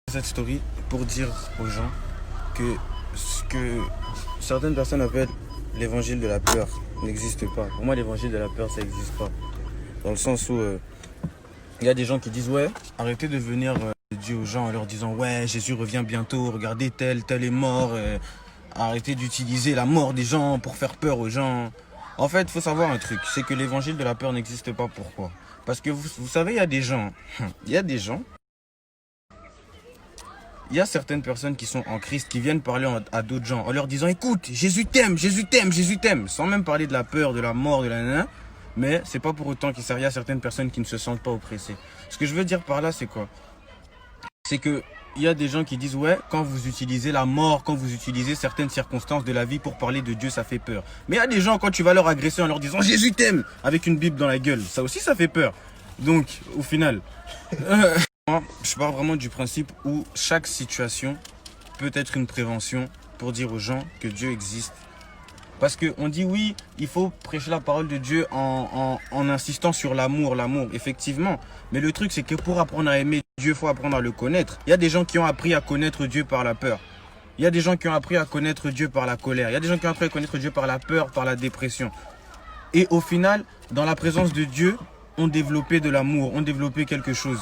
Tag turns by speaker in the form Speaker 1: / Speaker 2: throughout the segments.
Speaker 1: Cette story pour dire aux gens que ce que certaines personnes appellent l'évangile de la peur n'existe pas. Pour moi, l'évangile de la peur, ça n'existe pas. Dans le sens où il y a des gens qui disent ouais, arrêtez de venir Dieu aux gens en leur disant ouais, Jésus revient bientôt, regardez tel est mort, arrêtez d'utiliser la mort des gens pour faire peur aux gens. En fait, il faut savoir un truc, c'est que l'évangile de la peur n'existe pas. Pourquoi? Parce que vous savez, il y a des gens, il y a certaines personnes qui sont en Christ, qui viennent parler à d'autres gens en leur disant écoute, Jésus t'aime, Jésus t'aime, Jésus t'aime, sans même parler de la peur, de la mort, de la nana. Mais c'est pas pour autant qu'il y a certaines personnes qui ne se sentent pas oppressées. Ce que je veux dire par là, c'est quoi? C'est que il y a des gens qui disent ouais, quand vous utilisez la mort, quand vous utilisez certaines circonstances de la vie pour parler de Dieu, ça fait peur. Mais il y a des gens, quand tu vas leur agresser en leur disant Jésus t'aime, avec une Bible dans la gueule, ça aussi ça fait peur. Donc au final, moi, je pars vraiment du principe où chaque situation peut être une prévention pour dire aux gens que Dieu existe. Parce qu'on dit oui, il faut prêcher la parole de Dieu en insistant sur l'amour, effectivement. Mais le truc, c'est que pour apprendre à aimer Dieu, il faut apprendre à le connaître. Il y a des gens qui ont appris à connaître Dieu par la peur. Il y a des gens qui ont appris à connaître Dieu par la colère. Il y a des gens qui ont appris à connaître Dieu par la peur, par la dépression. Et au final, dans la présence de Dieu, ont développé de l'amour, ont développé quelque chose.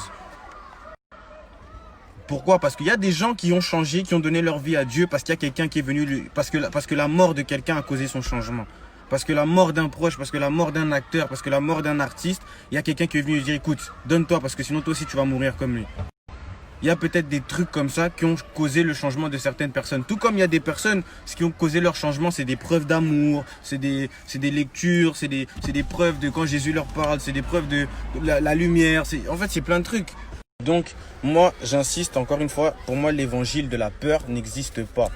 Speaker 1: Pourquoi? Parce qu'il y a des gens qui ont changé, qui ont donné leur vie à Dieu parce qu'il y a quelqu'un qui est venu, parce que la mort de quelqu'un a causé son changement. Parce que la mort d'un proche, parce que la mort d'un acteur, parce que la mort d'un artiste, il y a quelqu'un qui est venu lui dire écoute, donne-toi parce que sinon toi aussi tu vas mourir comme lui. Il y a peut-être des trucs comme ça qui ont causé le changement de certaines personnes. Tout comme il y a des personnes, ce qui ont causé leur changement, c'est des preuves d'amour, c'est des lectures, c'est des preuves de quand Jésus leur parle, c'est des preuves de la lumière. En fait, c'est plein de trucs. Donc, moi, j'insiste encore une fois, pour moi, l'évangile de la peur n'existe pas.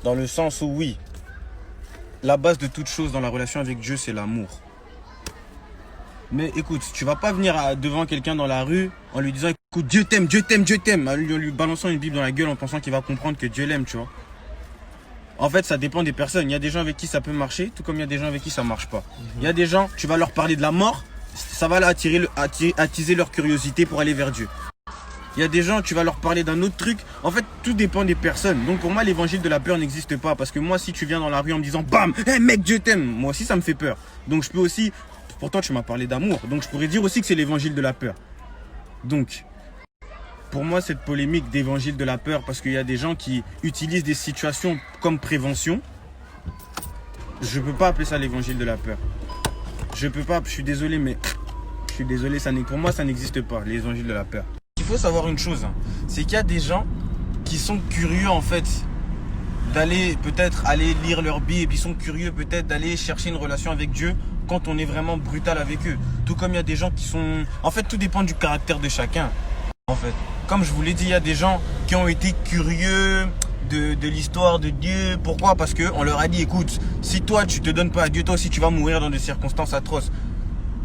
Speaker 1: Dans le sens où, oui, la base de toute chose dans la relation avec Dieu, c'est l'amour. Mais écoute, tu vas pas venir devant quelqu'un dans la rue en lui disant écoute, Dieu t'aime, Dieu t'aime, Dieu t'aime, en lui balançant une Bible dans la gueule en pensant qu'il va comprendre que Dieu l'aime, tu vois. En fait, ça dépend des personnes. Il y a des gens avec qui ça peut marcher, tout comme il y a des gens avec qui ça marche pas. Il y a des gens, tu vas leur parler de la mort, ça va attiser leur curiosité pour aller vers Dieu. Il y a des gens, tu vas leur parler d'un autre truc. En fait, tout dépend des personnes. Donc pour moi, l'évangile de la peur n'existe pas. Parce que moi, si tu viens dans la rue en me disant bam, hey mec, Dieu t'aime, moi aussi ça me fait peur. Donc je peux aussi, pourtant tu m'as parlé d'amour, donc je pourrais dire aussi que c'est l'évangile de la peur. Donc, pour moi, cette polémique d'évangile de la peur, parce qu'il y a des gens qui utilisent des situations comme prévention, je peux pas appeler ça l'évangile de la peur. Je peux pas, je suis désolé, mais pour moi ça n'existe pas, l'évangile de la peur. Il faut savoir une chose, c'est qu'il y a des gens qui sont curieux en fait d'aller peut-être aller lire leur Bible, et puis ils sont curieux peut-être d'aller chercher une relation avec Dieu quand on est vraiment brutal avec eux. Tout comme il y a des gens qui sont... En fait, tout dépend du caractère de chacun. En fait, comme je vous l'ai dit, il y a des gens qui ont été curieux de l'histoire de Dieu. Pourquoi? Parce qu'on leur a dit, écoute, si toi tu te donnes pas à Dieu, toi aussi tu vas mourir dans des circonstances atroces.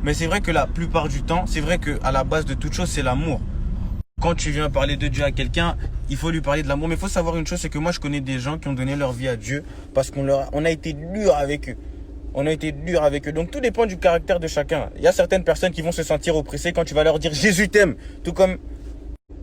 Speaker 1: Mais c'est vrai que la plupart du temps, c'est vrai qu'à la base de toute chose, c'est l'amour. Quand tu viens parler de Dieu à quelqu'un, il faut lui parler de l'amour. Mais il faut savoir une chose, c'est que moi je connais des gens qui ont donné leur vie à Dieu parce qu'on a été dur avec eux. On a été dur avec eux. Donc tout dépend du caractère de chacun. Il y a certaines personnes qui vont se sentir oppressées quand tu vas leur dire Jésus t'aime. Tout comme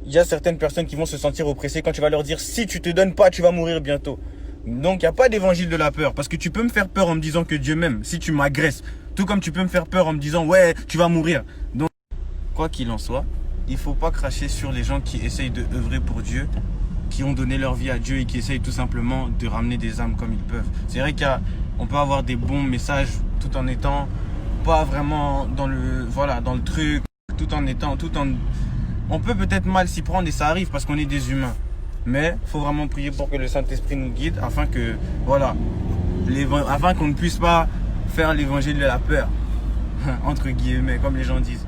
Speaker 1: il y a certaines personnes qui vont se sentir oppressées quand tu vas leur dire si tu te donnes pas, tu vas mourir bientôt. Donc il n'y a pas d'évangile de la peur. Parce que tu peux me faire peur en me disant que Dieu m'aime si tu m'agresses. Tout comme tu peux me faire peur en me disant ouais, tu vas mourir. Donc quoi qu'il en soit, il ne faut pas cracher sur les gens qui essayent de œuvrer pour Dieu, qui ont donné leur vie à Dieu et qui essayent tout simplement de ramener des âmes comme ils peuvent. C'est vrai qu'on peut avoir des bons messages tout en étant pas vraiment dans le truc, on peut peut-être mal s'y prendre et ça arrive parce qu'on est des humains. Mais il faut vraiment prier pour que le Saint-Esprit nous guide afin qu'on ne puisse pas faire l'évangile de la peur, entre guillemets, comme les gens disent.